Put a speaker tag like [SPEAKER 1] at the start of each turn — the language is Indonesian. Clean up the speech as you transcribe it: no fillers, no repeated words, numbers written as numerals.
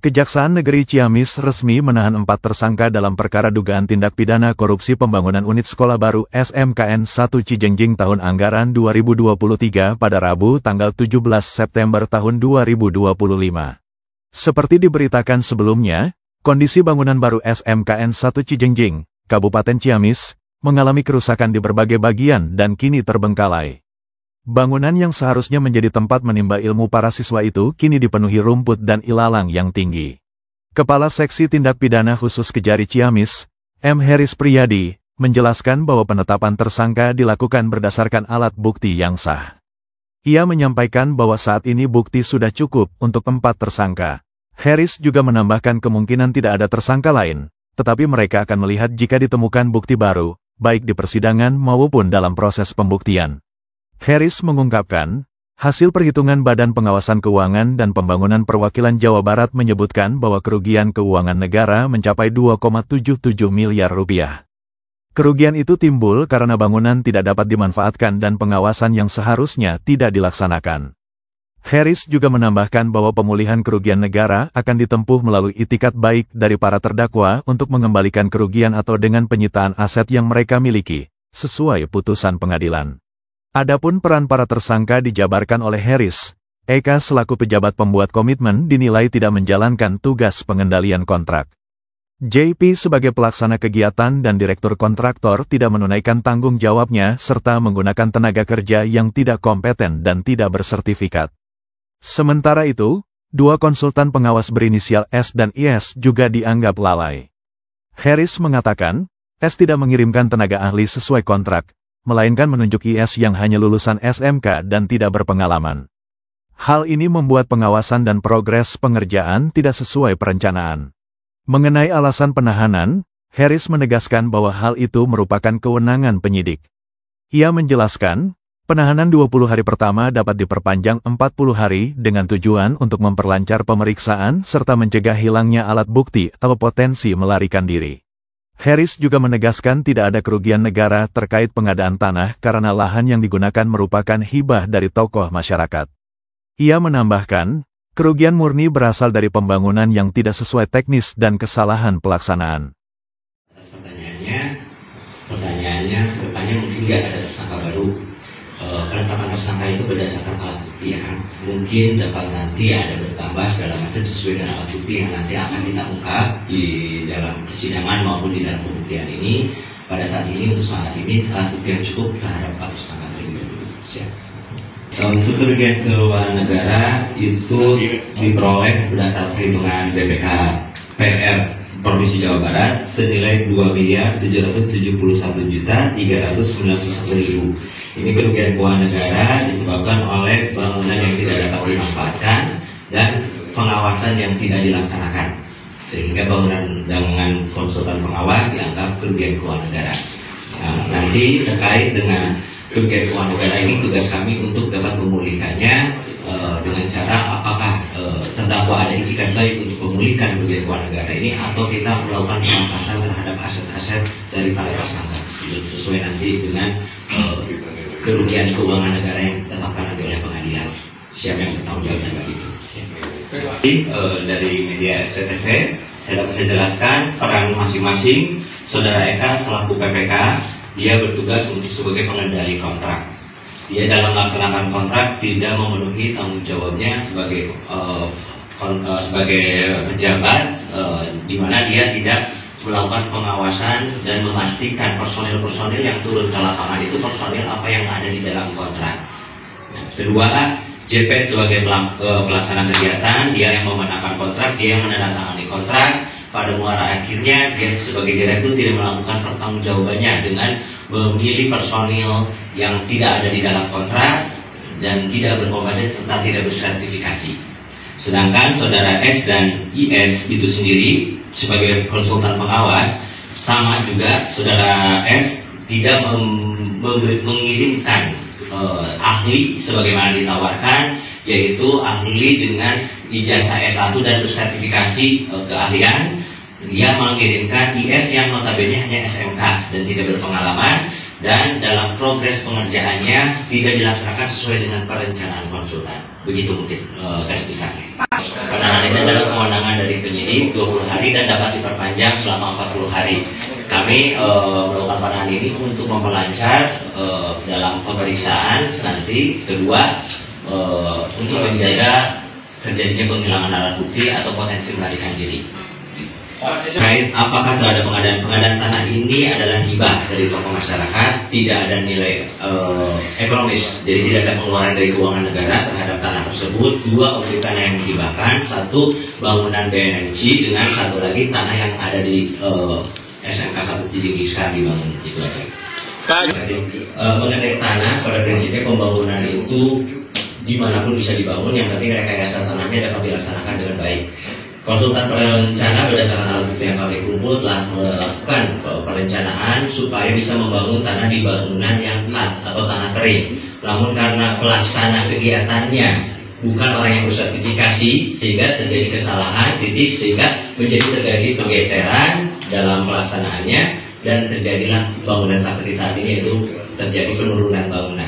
[SPEAKER 1] Kejaksaan Negeri Ciamis resmi menahan 4 tersangka dalam perkara dugaan tindak pidana korupsi pembangunan unit sekolah baru SMKN 1 Cijengjing tahun anggaran 2023 pada Rabu tanggal 17 September tahun 2025. Seperti diberitakan sebelumnya, kondisi bangunan baru SMKN 1 Cijengjing, Kabupaten Ciamis, mengalami kerusakan di berbagai bagian dan kini terbengkalai. Bangunan yang seharusnya menjadi tempat menimba ilmu para siswa itu kini dipenuhi rumput dan ilalang yang tinggi. Kepala Seksi Tindak Pidana Khusus Kejari Ciamis, M. Heris Priyadi, menjelaskan bahwa penetapan tersangka dilakukan berdasarkan alat bukti yang sah. Ia menyampaikan bahwa saat ini bukti sudah cukup untuk 4 tersangka. Heris juga menambahkan kemungkinan tidak ada tersangka lain, tetapi mereka akan melihat jika ditemukan bukti baru, baik di persidangan maupun dalam proses pembuktian. Heris mengungkapkan, hasil perhitungan Badan Pengawasan Keuangan dan Pembangunan Perwakilan Jawa Barat menyebutkan bahwa kerugian keuangan negara mencapai 2,77 miliar rupiah. Kerugian itu timbul karena bangunan tidak dapat dimanfaatkan dan pengawasan yang seharusnya tidak dilaksanakan. Heris juga menambahkan bahwa pemulihan kerugian negara akan ditempuh melalui itikat baik dari para terdakwa untuk mengembalikan kerugian atau dengan penyitaan aset yang mereka miliki, sesuai putusan pengadilan. Adapun peran para tersangka dijabarkan oleh Heris, Eka selaku pejabat pembuat komitmen dinilai tidak menjalankan tugas pengendalian kontrak. JP sebagai pelaksana kegiatan dan direktur kontraktor tidak menunaikan tanggung jawabnya serta menggunakan tenaga kerja yang tidak kompeten dan tidak bersertifikat. Sementara itu, 2 konsultan pengawas berinisial S dan IS juga dianggap lalai. Heris mengatakan, S tidak mengirimkan tenaga ahli sesuai kontrak, melainkan menunjuk IS yang hanya lulusan SMK dan tidak berpengalaman. Hal ini membuat pengawasan dan progres pengerjaan tidak sesuai perencanaan. Mengenai alasan penahanan, Heris menegaskan bahwa hal itu merupakan kewenangan penyidik. Ia menjelaskan, penahanan 20 hari pertama dapat diperpanjang 40 hari dengan tujuan untuk memperlancar pemeriksaan serta mencegah hilangnya alat bukti atau potensi melarikan diri. Heris juga menegaskan tidak ada kerugian negara terkait pengadaan tanah karena lahan yang digunakan merupakan hibah dari tokoh masyarakat. Ia menambahkan, kerugian murni berasal dari pembangunan yang tidak sesuai teknis dan kesalahan pelaksanaan.
[SPEAKER 2] Atas pertanyaannya mungkin nggak ada tersangka baru. Penetapan tersangka itu berdasarkan alat bukti yang mungkin dapat nanti ada bertambah segala macam sesuai dengan alat bukti yang nanti akan kita ungkap di dalam persidangan maupun di dalam pembuktian ini. Pada saat ini untuk saat ini alat bukti yang cukup terhadap 4 tersangka terlebih dahulu. Untuk kerugian keuangan negara itu diperoleh berdasarkan perhitungan BPK PR Provinsi Jawa Barat senilai 2.771.391.000. Ini kerugian keuangan negara disebabkan oleh bangunan yang tidak dapat dimanfaatkan dan pengawasan yang tidak dilaksanakan, sehingga bangunan konsultan pengawas dianggap kerugian keuangan negara. Nah, nanti terkait dengan kerugian keuangan negara ini tugas kami untuk dapat memulihkannya dengan cara apakah terdakwa ada itikat baik untuk memulihkan kerugian keuangan negara ini atau kita melakukan perampasan terhadap aset-aset dari para tersangka tersebut sesuai nanti dengan kerugian keuangan negara yang ditetapkan nanti oleh pengadilan. Siapa yang bertanggung jawab terhadap itu? Dari media SCTV, saya dapat jelaskan peran masing-masing. Saudara Eka selaku PPK, dia bertugas untuk sebagai pengendali kontrak. Dia dalam melaksanakan kontrak tidak memenuhi tanggung jawabnya sebagai pejabat, di mana dia tidak melakukan pengawasan dan memastikan personil-personil yang turun ke lapangan itu personil apa yang ada di dalam kontrak. Nah, kedua, JP sebagai pelaksana kegiatan, dia yang memenangkan kontrak, dia yang menandatangani kontrak. Pada muara akhirnya, dia sebagai direktur tidak melakukan pertanggungjawabannya dengan memilih personil yang tidak ada di dalam kontrak dan tidak berkompeten serta tidak bersertifikasi. Sedangkan saudara S dan IS itu sendiri sebagai konsultan pengawas, sama juga saudara S tidak mengirimkan ahli sebagaimana ditawarkan, yaitu ahli dengan ijazah S1 dan bersertifikasi keahlian. Dia mengirimkan IS yang notabene hanya SMK dan tidak berpengalaman, dan dalam progres pengerjaannya tidak dilaksanakan sesuai dengan perencanaan konsultan. Begitu mungkin garis besarnya. Penahanan ini adalah kewenangan dari penyidik 20 hari dan dapat diperpanjang selama 40 hari. Kami melakukan penahanan ini untuk memperlancar dalam pemeriksaan nanti. Kedua, untuk menjaga terjadinya penghilangan alat bukti atau potensi melarikan diri. Terkait apakah terhadap pengadaan tanah ini adalah hibah dari tokoh masyarakat, tidak ada nilai ekonomis, jadi tidak ada pengeluaran dari keuangan negara terhadap tanah tersebut. Dua objek tanah yang dihibahkan, satu bangunan BNNC dengan satu lagi tanah yang ada di SMK 1 Cijengjing sekarang dibangun. Itu aja. Mengenai tanah, pada prinsipnya pembangunan itu dimanapun bisa dibangun, yang penting rekayasa tanahnya dapat dilaksanakan dengan baik. Konsultan perencana berdasarkan alat bukti yang kami kumpul telah melakukan perencanaan supaya bisa membangun tanah di bangunan yang flat atau tanah kering. Namun karena pelaksana kegiatannya bukan orang yang bersertifikasi, sehingga terjadi kesalahan sehingga terjadi penggeseran dalam pelaksanaannya dan terjadilah bangunan seperti saat ini, yaitu terjadi penurunan bangunan.